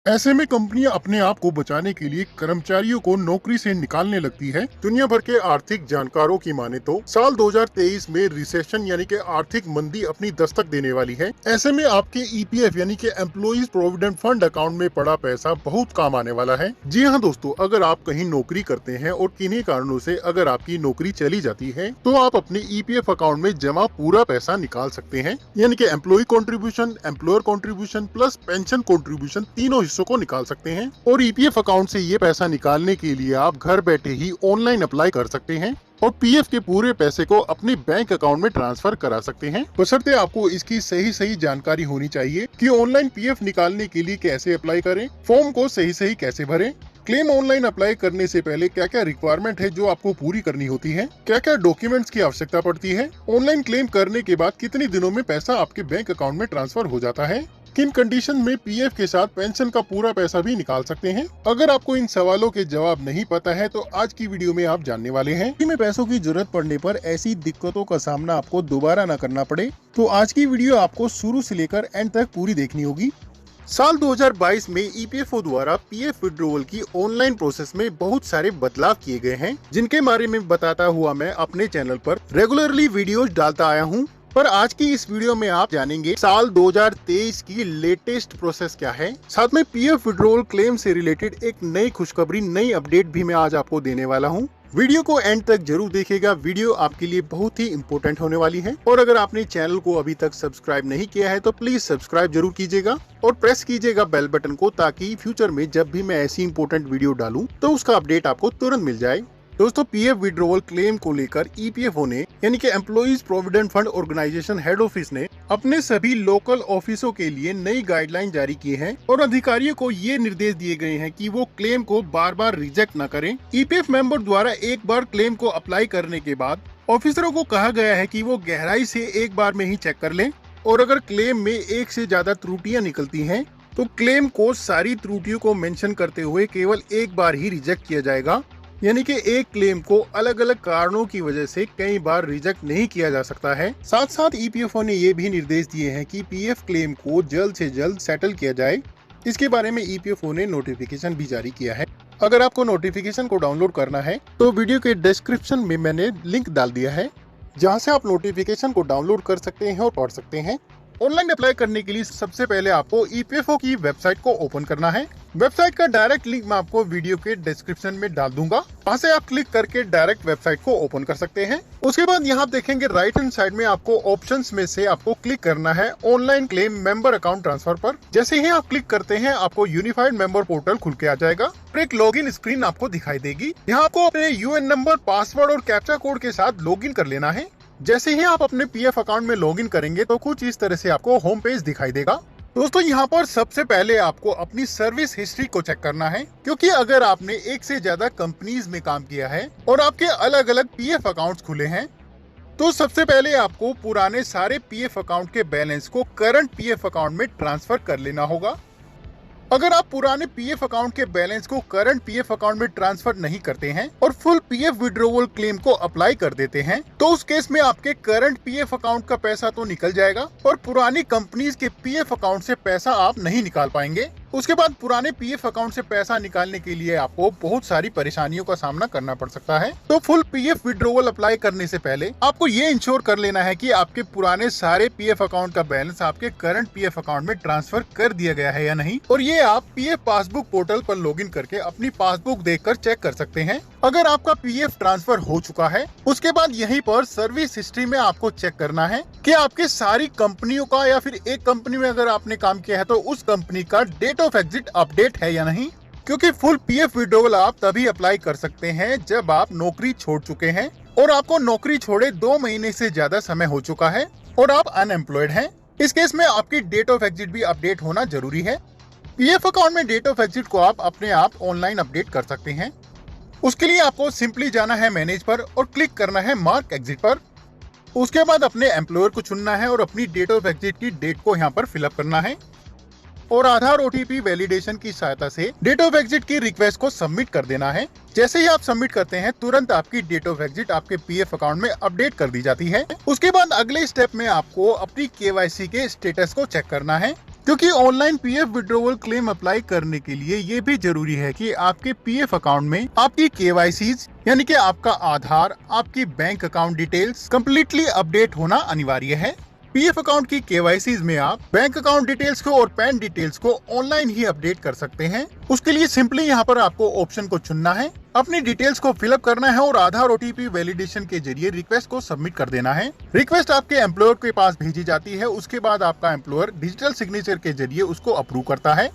ऐसे में कंपनियां अपने आप को बचाने के लिए कर्मचारियों को नौकरी से निकालने लगती है। दुनिया भर के आर्थिक जानकारों की माने तो साल 2023 में रिसेशन यानी कि आर्थिक मंदी अपनी दस्तक देने वाली है। ऐसे में आपके ईपीएफ यानी कि एम्प्लॉइज प्रोविडेंट फंड अकाउंट में पड़ा पैसा बहुत काम आने वाला है। जी हाँ दोस्तों, अगर आप कहीं नौकरी करते हैं और किन्हीं कारणों से अगर आपकी नौकरी चली जाती है तो आप अपने ईपीएफ अकाउंट में जमा पूरा पैसा निकाल सकते हैं। यानी कि employ contribution, employer contribution plus pension contribution तीनों हिस्सों को निकाल सकते हैं। और ईपीएफ अकाउंट से ये पैसा निकालने के लिए आप घर बैठे ही ऑनलाइन अप्लाई कर सकते हैं और पीएफ के पूरे पैसे को अपने बैंक अकाउंट में ट्रांसफर करा सकते हैं। बशर्ते आपको इसकी सही जानकारी होनी चाहिए कि ऑनलाइन पीएफ निकालने के लिए कैसे अप्लाई करें, फॉर्म को सही कैसे भरें, क्लेम ऑनलाइन अप्लाई करने से पहले क्या क्या रिक्वायरमेंट है जो आपको पूरी करनी होती है, क्या क्या डॉक्यूमेंट्स की आवश्यकता पड़ती है, ऑनलाइन क्लेम करने के बाद कितने दिनों में पैसा आपके बैंक अकाउंट में ट्रांसफर हो जाता है, किन कंडीशन में पीएफ के साथ पेंशन का पूरा पैसा भी निकाल सकते हैं। अगर आपको इन सवालों के जवाब नहीं पता है तो आज की वीडियो में आप जानने वाले हैं। में पैसों की जरूरत पड़ने पर ऐसी दिक्कतों का सामना आपको दोबारा न करना पड़े, तो आज की वीडियो आपको शुरू से लेकर एंड तक पूरी देखनी होगी। साल 2022 में ईपीएफओ द्वारा पीएफ विड्रॉवल की ऑनलाइन प्रोसेस में बहुत सारे बदलाव किए गए हैं, जिनके बारे में बताता हुआ मैं अपने चैनल पर रेगुलरली वीडियोस डालता आया हूं। पर आज की इस वीडियो में आप जानेंगे साल 2023 की लेटेस्ट प्रोसेस क्या है। साथ में पीएफ विड्रॉवल क्लेम से रिलेटेड एक नई खुशखबरी, नई अपडेट भी मैं आज आपको देने वाला हूं। वीडियो को एंड तक जरूर देखिएगा, वीडियो आपके लिए बहुत ही इम्पोर्टेंट होने वाली है। और अगर आपने चैनल को अभी तक सब्सक्राइब नहीं किया है तो प्लीज सब्सक्राइब जरूर कीजिएगा और प्रेस कीजिएगा बेल बटन को, ताकि फ्यूचर में जब भी मैं ऐसी इंपॉर्टेंट वीडियो डालूं तो उसका अपडेट आपको तुरंत मिल जाए। दोस्तों, पीएफ विड्रॉवल क्लेम को लेकर ईपीएफओ ने यानी कि employees provident fund organisation head office ने अपने सभी लोकल ऑफिसों के लिए नई गाइडलाइन जारी की है और अधिकारियों को ये निर्देश दिए गए हैं कि वो क्लेम को बार बार रिजेक्ट न करें। ईपीएफ मेंबर द्वारा एक बार क्लेम को अप्लाई करने के बाद ऑफिसरों को कहा गया है कि वो गहराई से एक बार में ही चेक कर लें और अगर क्लेम में एक से ज्यादा त्रुटियां निकलती हैं तो क्लेम को सारी त्रुटियों को मेंशन करते हुए केवल एक बार ही रिजेक्ट किया जाएगा। यानी कि एक क्लेम को अलग अलग कारणों की वजह से कई बार रिजेक्ट नहीं किया जा सकता है। साथ साथ ईपीएफओ ने ये भी निर्देश दिए हैं कि पीएफ क्लेम को जल्द से जल्द सेटल किया जाए। इसके बारे में ईपीएफओ ने नोटिफिकेशन भी जारी किया है। अगर आपको नोटिफिकेशन को डाउनलोड करना है तो वीडियो के डिस्क्रिप्शन में मैंने लिंक डाल दिया है, जहाँ से आप नोटिफिकेशन को डाउनलोड कर सकते हैं और पढ़ सकते हैं। ऑनलाइन अप्लाई करने के लिए सबसे पहले आपको ईपीएफओ की वेबसाइट को ओपन करना है। वेबसाइट का डायरेक्ट लिंक मैं आपको वीडियो के डिस्क्रिप्शन में डाल दूंगा, वहाँ से आप क्लिक करके डायरेक्ट वेबसाइट को ओपन कर सकते हैं। उसके बाद यहाँ देखेंगे राइट हैंड साइड में आपको ऑप्शंस में से आपको क्लिक करना है online claim member account transfer पर। जैसे ही आप क्लिक करते हैं आपको यूनिफाइड मेंबर पोर्टल खुल के आ जाएगा और एक लॉगिन स्क्रीन आपको दिखाई देगी। यहाँ आपको अपने यूएन नंबर, पासवर्ड और कैप्चा कोड के साथ लॉगिन कर लेना है। जैसे ही आप अपने पीएफ अकाउंट में लॉगिन करेंगे तो कुछ इस तरह से आपको होम पेज दिखाई देगा। दोस्तों, यहाँ पर सबसे पहले आपको अपनी सर्विस हिस्ट्री को चेक करना है, क्योंकि अगर आपने एक से ज्यादा कंपनीज में काम किया है और आपके अलग अलग पीएफ अकाउंट्स खुले हैं तो सबसे पहले आपको पुराने सारे पीएफ अकाउंट के बैलेंस को करंट पीएफ अकाउंट में ट्रांसफर कर लेना होगा। अगर आप पुराने पीएफ अकाउंट के बैलेंस को करंट पीएफ अकाउंट में ट्रांसफर नहीं करते हैं और फुल पीएफ विड्रॉवल क्लेम को अप्लाई कर देते हैं तो उस केस में आपके करंट पीएफ अकाउंट का पैसा तो निकल जाएगा और पुरानी कंपनीज के पीएफ अकाउंट से पैसा आप नहीं निकाल पाएंगे। उसके बाद पुराने पीएफ अकाउंट से पैसा निकालने के लिए आपको बहुत सारी परेशानियों का सामना करना पड़ सकता है। तो फुल पीएफ विड्रॉवल अप्लाई करने से पहले आपको ये इंश्योर कर लेना है कि आपके पुराने सारे पीएफ अकाउंट का बैलेंस आपके करंट पीएफ अकाउंट में ट्रांसफर कर दिया गया है या नहीं, और ये आप पीएफ पासबुक पोर्टल पर लॉगिन करके अपनी पासबुक देखकर चेक कर सकते हैं। अगर आपका पीएफ ट्रांसफर हो चुका है उसके बाद यहीं पर सर्विस हिस्ट्री में आपको चेक करना है कि आपके सारी कंपनियों का या फिर एक कंपनी में अगर आपने काम किया है तो उस कंपनी का डेट ऑफ एग्जिट अपडेट है या नहीं, क्योंकि फुल पीएफ विड्रॉवल आप तभी अप्लाई कर सकते हैं जब आप नौकरी छोड़ चुके हैं और आपको नौकरी छोड़े 2 महीने से ज्यादा समय हो चुका है और आप अनएम्प्लॉयड हैं। इस केस में आपकी डेट ऑफ एग्जिट भी अपडेट होना जरूरी है। पीएफ अकाउंट में डेट ऑफ एग्जिट को आप अपने आप ऑनलाइन अपडेट कर सकते हैं। उसके लिए आपको सिंपली जाना है मैनेज पर और क्लिक करना है मार्क एग्जिट पर। उसके बाद अपने एम्प्लॉयर को चुनना है और अपनी डेट ऑफ एग्जिट की डेट को यहाँ पर फिलअप करना है और आधार ओटीपी वैलिडेशन की सहायता से डेट ऑफ एग्जिट की रिक्वेस्ट को सबमिट कर देना है। जैसे ही आप सबमिट करते हैं तुरंत आपकी डेट ऑफ एग्जिट आपके पीएफ अकाउंट में अपडेट कर दी जाती है। उसके बाद अगले स्टेप में आपको अपनी केवाईसी के स्टेटस को चेक करना है। क्योंकि online PF withdrawal claim apply करने के लिए ये भी जरूरी है कि आपके पीएफ अकाउंट में आपकी केवाईसी यानी कि आपका आधार, आपकी bank account details completely update होना अनिवार्य है। पीएफ अकाउंट की केवाईसी में आप बैंक अकाउंट डिटेल्स को और पैन डिटेल्स को ऑनलाइन ही अपडेट कर सकते हैं। उसके लिए सिंपली यहाँ पर आपको ऑप्शन को चुनना है, अपनी डिटेल्स को फिलअप करना है और आधार ओटीपी वैलिडेशन के जरिए रिक्वेस्ट को सबमिट कर देना है। रिक्वेस्ट आपके एम्प्लॉयर के पास भेजी जाती है। उसके बाद आपका एम्प्लॉयर डिजिटल सिग्नेचर के जरिए उसको अप्रूव करता है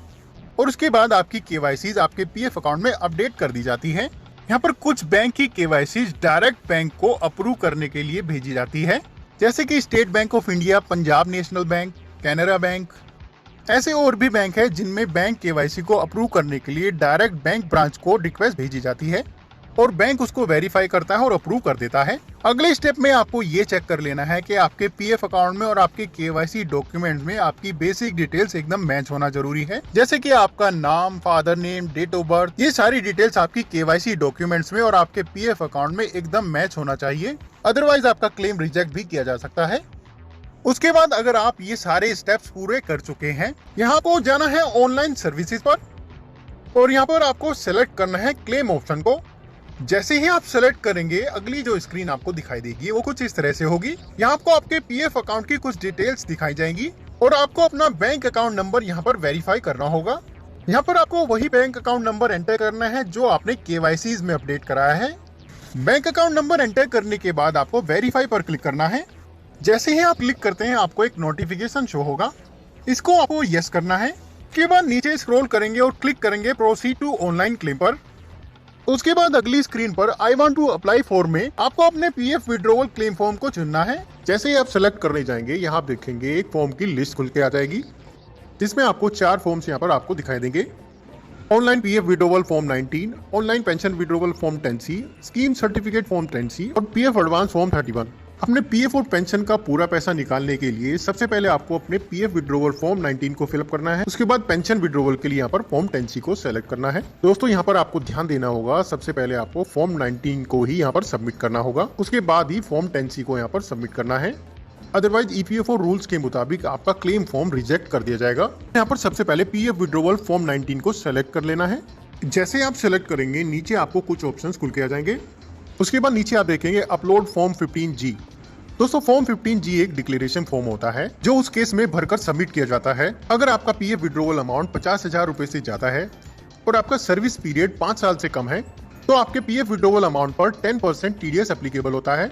और उसके बाद आपकी केवाईसी आपके पीएफ अकाउंट में अपडेट कर दी जाती है। यहाँ पर कुछ बैंक की केवाईसी डायरेक्ट बैंक को अप्रूव करने के लिए भेजी जाती है, जैसे कि state bank of India, Punjab national bank, Canara bank. ऐसे और भी बैंक है जिनमें बैंक केवाईसी को अप्रूव करने के लिए डायरेक्ट बैंक ब्रांच को रिक्वेस्ट भेजी जाती है और बैंक उसको वेरीफाई करता है और अप्रूव कर देता है। अगले स्टेप में आपको ये चेक कर लेना है कि आपके पीएफ अकाउंट में और आपके केवाईसी डॉक्यूमेंट्स में आपकी बेसिक डिटेल्स एकदम मैच होना जरूरी है, जैसे कि आपका नाम, father name, date of birth. ये सारी डिटेल्स आपकी केवाईसी डॉक्यूमेंट्स में और आपके पीएफ अकाउंट में एकदम मैच होना चाहिए, अदरवाइज आपका क्लेम रिजेक्ट भी किया जा सकता है। उसके बाद अगर आप ये सारे स्टेप्स पूरे कर चुके हैं, यहाँ को जाना है ऑनलाइन सर्विसेज पर और यहाँ पर आपको सेलेक्ट करना है क्लेम ऑप्शन को। जैसे ही आप सेलेक्ट करेंगे, अगली जो स्क्रीन आपको दिखाई देगी वो कुछ इस तरह से होगी। यहाँ आपको आपके पीएफ अकाउंट की कुछ डिटेल्स दिखाई जाएंगी और आपको अपना बैंक अकाउंट नंबर यहाँ पर वेरीफाई करना होगा। यहाँ पर आपको वही बैंक अकाउंट नंबर एंटर करना है जो आपने केवाईसी में अपडेट कराया है। बैंक अकाउंट नंबर एंटर करने के बाद आपको वेरीफाई पर क्लिक करना है। जैसे ही आप क्लिक करते हैं आपको एक नोटिफिकेशन शो होगा, इसको आपको यस करना है। उसके बाद नीचे स्क्रॉल करेंगे और क्लिक करेंगे प्रोसीड टू ऑनलाइन क्लेम पर। उसके बाद अगली स्क्रीन पर I want to apply form में आपको अपने पीएफ विड्रॉवल क्लेम फॉर्म को चुनना है। जैसे ही आप सेलेक्ट करने जाएंगे, यहाँ आप देखेंगे एक फॉर्म की लिस्ट खुल के आ जाएगी, जिसमें आपको 4 फॉर्म्स यहाँ पर आपको दिखाई देंगे। Online PF withdrawal form 19, online pension withdrawal form 10C, scheme certificate form 10C और पीएफ एडवांस फॉर्म 31। अपने पीएफ और पेंशन का पूरा पैसा निकालने के लिए सबसे पहले आपको अपने पीएफ विड्रॉवल फॉर्म 19 को फिलअप करना है। उसके बाद पेंशन विड्रॉवल के लिए यहाँ पर फॉर्म 10C को सेलेक्ट करना है। दोस्तों यहाँ पर आपको ध्यान देना होगा, सबसे पहले आपको फॉर्म 19 को ही यहाँ पर सबमिट करना होगा, उसके बाद ही फॉर्म 10C को यहाँ पर सबमिट करना है, अदरवाइज ईपीएफओ रूल्स के मुताबिक आपका क्लेम फॉर्म रिजेक्ट कर दिया जाएगा। यहाँ पर सबसे पहले पीएफ विड्रॉवल फॉर्म 19 को सेलेक्ट कर लेना है। जैसे आप सेलेक्ट करेंगे, नीचे आपको कुछ ऑप्शंस खुल के आ जाएंगे। उसके बाद नीचे आप देखेंगे अपलोड फॉर्म 15G। दोस्तों फॉर्म 15G एक डिक्लेरेशन फॉर्म होता है जो उस केस में भरकर सबमिट किया जाता है अगर आपका पीएफ विड्रॉवल अमाउंट 50,000 रुपए से ज्यादा है और आपका सर्विस पीरियड 5 साल से कम है, तो आपके पीएफ विड्रॉवल अमाउंट पर 10% टीडीएस एप्लीकेबल होता है।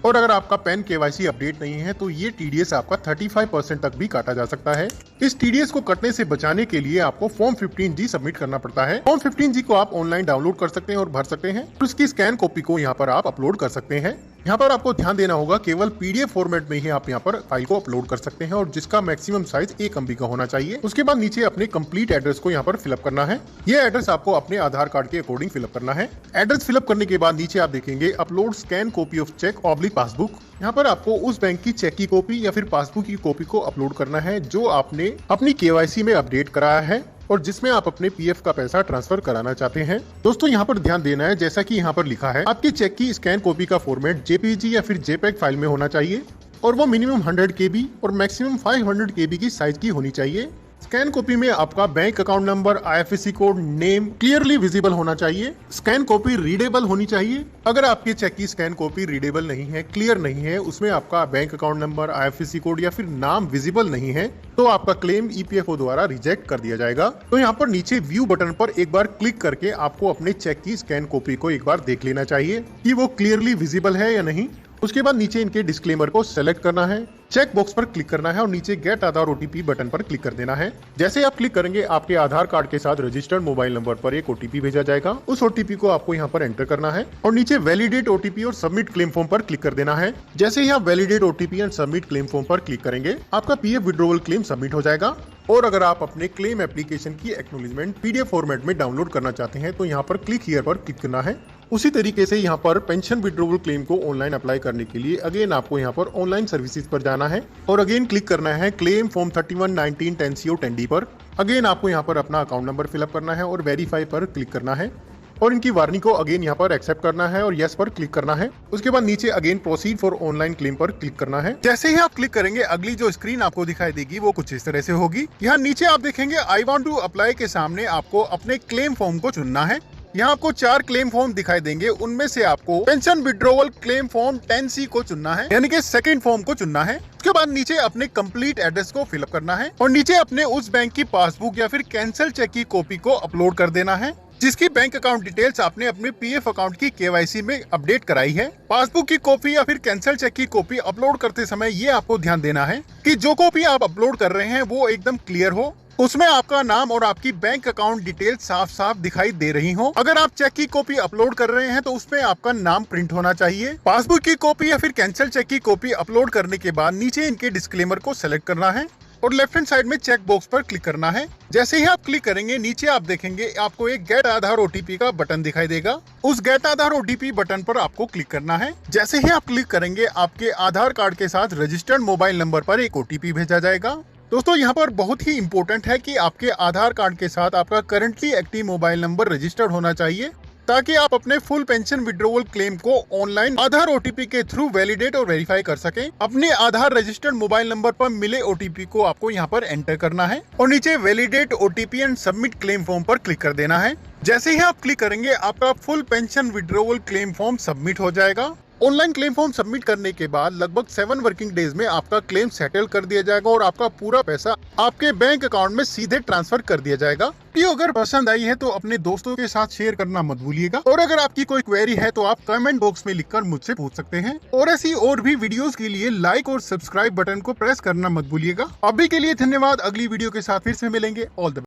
और अगर आपका पैन केवाईसी अपडेट नहीं है तो ये टीडीएस आपका 35% तक भी काटा जा सकता है। इस टीडीएस को कटने से बचाने के लिए आपको फॉर्म 15G सबमिट करना पड़ता है। फॉर्म 15G को आप ऑनलाइन डाउनलोड कर सकते हैं और भर सकते हैं और उसकी स्कैन कॉपी को यहाँ पर आप अपलोड कर सकते हैं। यहाँ पर आपको ध्यान देना होगा, केवल पीडीएफ फॉर्मेट में ही आप यहाँ पर फाइल को अपलोड कर सकते हैं और जिसका मैक्सिमम साइज 1 MB का होना चाहिए। उसके बाद नीचे अपने कंप्लीट एड्रेस को यहाँ पर फिलअप करना है। ये एड्रेस आपको अपने आधार कार्ड के अकॉर्डिंग फिलअप करना है। एड्रेस फिलअप करने के बाद नीचे आप देखेंगे upload scan copy of cheque oblique passbook. यहाँ पर आपको उस बैंक की चेक की कॉपी या फिर पासबुक की कॉपी को अपलोड करना है जो आपने अपनी केवाईसी में अपडेट कराया है और जिसमें आप अपने पीएफ का पैसा ट्रांसफर कराना चाहते हैं। दोस्तों यहाँ पर ध्यान देना है, जैसा कि यहाँ पर लिखा है, आपकी चेक की स्कैन कॉपी का फॉर्मेट जेपीजी या फिर जेपैग फाइल में होना चाहिए और वो मिनिमम 100 KB और मैक्सिमम 500 KB की साइज की होनी चाहिए। स्कैन कॉपी में आपका bank account number, IFSC code, name clearly visible होना चाहिए। स्कैन कॉपी रीडेबल होनी चाहिए। अगर आपके चेक की स्कैन कॉपी रीडेबल नहीं है, क्लियर नहीं है, उसमें आपका bank account number, IFSC code या फिर नाम विजिबल नहीं है, तो आपका क्लेम ईपीएफओ द्वारा रिजेक्ट कर दिया जाएगा। तो यहाँ पर नीचे व्यू बटन पर एक बार क्लिक करके आपको अपने चेक की स्कैन कॉपी को एक बार देख लेना चाहिए कि वो क्लियरली विजिबल है या नहीं। उसके बाद नीचे इनके डिस्क्लेमर को सेलेक्ट करना है, चेक बॉक्स पर क्लिक करना है और नीचे गेट आधार ओटीपी बटन पर क्लिक कर देना है। जैसे आप क्लिक करेंगे, आपके आधार कार्ड के साथ रजिस्टर्ड मोबाइल नंबर पर एक ओटीपी भेजा जाएगा। उस ओटीपी को आपको यहाँ पर एंटर करना है और नीचे वैलिडेट ओटीपी और सबमिट क्लेम फॉर्म पर क्लिक कर देना है। जैसे ही आप validate OTP and submit claim form पर क्लिक करेंगे, आपका पीएफ विड्रॉवल क्लेम सबमिट हो जाएगा। और अगर आप अपने क्लेम एप्लीकेशन की एक्नॉलेजमेंट पीडीएफ फॉर्मेट में डाउनलोड करना चाहते हैं तो यहाँ पर क्लिक हियर पर क्लिक करना है। उसी तरीके से यहाँ पर पेंशन विड्रॉवल क्लेम को ऑनलाइन अप्लाई करने के लिए अगेन आपको यहाँ पर ऑनलाइन सर्विसेज पर जाना है और अगेन क्लिक करना है क्लेम फॉर्म 31, 19, 10C और 10D पर। अगेन आपको यहाँ पर अपना अकाउंट नंबर फिलअप करना है और वेरीफाई पर क्लिक करना है। और इनकी वार्निंग को अगेन यहाँ पर एक्सेप्ट करना है और यस पर क्लिक करना है। उसके बाद नीचे again proceed for online claim पर क्लिक करना है। जैसे ही आप क्लिक करेंगे अगली जो स्क्रीन आपको दिखाई देगी वो कुछ इस तरह से होगी। यहाँ नीचे आप देखेंगे आई वांट टू अप्लाई के सामने आपको अपने क्लेम फॉर्म को चुनना है। यहाँ आपको 4 क्लेम फॉर्म दिखाई देंगे, उनमें से आपको pension withdrawal claim form 10C को चुनना है, यानी कि सेकंड फॉर्म को चुनना है। उसके बाद नीचे अपने कंप्लीट एड्रेस को फिलअप करना है और नीचे अपने उस बैंक की पासबुक या फिर कैंसिल चेक की कॉपी को अपलोड कर देना है जिसकी बैंक अकाउंट डिटेल्स आपने अपने पीएफ अकाउंट की केवाईसी में अपडेट कराई है। पासबुक की कॉपी या फिर कैंसिल चेक की कॉपी अपलोड करते समय ये आपको ध्यान देना है कि जो कॉपी आप अपलोड कर रहे हैं वो एकदम क्लियर हो, उसमें आपका नाम और आपकी बैंक अकाउंट डिटेल साफ साफ दिखाई दे रही हो। अगर आप चेक की कॉपी अपलोड कर रहे हैं तो उसमें आपका नाम प्रिंट होना चाहिए। पासबुक की कॉपी या फिर कैंसिल चेक की कॉपी अपलोड करने के बाद नीचे इनके डिस्क्लेमर को सेलेक्ट करना है और लेफ्ट हैंड साइड में चेक बॉक्स पर क्लिक करना है। जैसे ही आप क्लिक करेंगे नीचे आप देखेंगे आपको एक गेट आधार ओटीपी का बटन दिखाई देगा। उस गेट आधार ओटीपी बटन पर आपको क्लिक करना है। जैसे ही आप क्लिक करेंगे आपके आधार कार्ड के साथ रजिस्टर्ड मोबाइल नंबर पर एक ओटीपी भेजा जाएगा। दोस्तों यहाँ पर बहुत ही इंपॉर्टेंट है कि आपके आधार कार्ड के साथ आपका currently active mobile number registered होना चाहिए ताकि आप अपने फुल पेंशन विड्रॉवल क्लेम को ऑनलाइन आधार ओटीपी के थ्रू वैलिडेट और वेरीफाई कर सकें। अपने आधार रजिस्टर्ड मोबाइल नंबर पर मिले ओटीपी को आपको यहाँ पर एंटर करना है और नीचे validate OTP and submit claim form पर क्लिक कर देना है। जैसे ही आप क्लिक करेंगे आपका full pension withdrawal claim form submit हो जाएगा। ऑनलाइन क्लेम फॉर्म सबमिट करने के बाद लगभग 7 वर्किंग डेज में आपका क्लेम सेटल कर दिया जाएगा और आपका पूरा पैसा आपके बैंक अकाउंट में सीधे ट्रांसफर कर दिया जाएगा। वीडियो अगर पसंद आई है तो अपने दोस्तों के साथ शेयर करना मत भूलिएगा और अगर आपकी कोई क्वेरी है तो आप कमेंट बॉक्स में लिखकर मुझसे पूछ सकते हैं और ऐसी और भी वीडियोस के लिए लाइक और सब्सक्राइब बटन को प्रेस करना मत भूलिएगा। अभी के लिए धन्यवाद। अगली वीडियो के साथ फिर से मिलेंगे। All the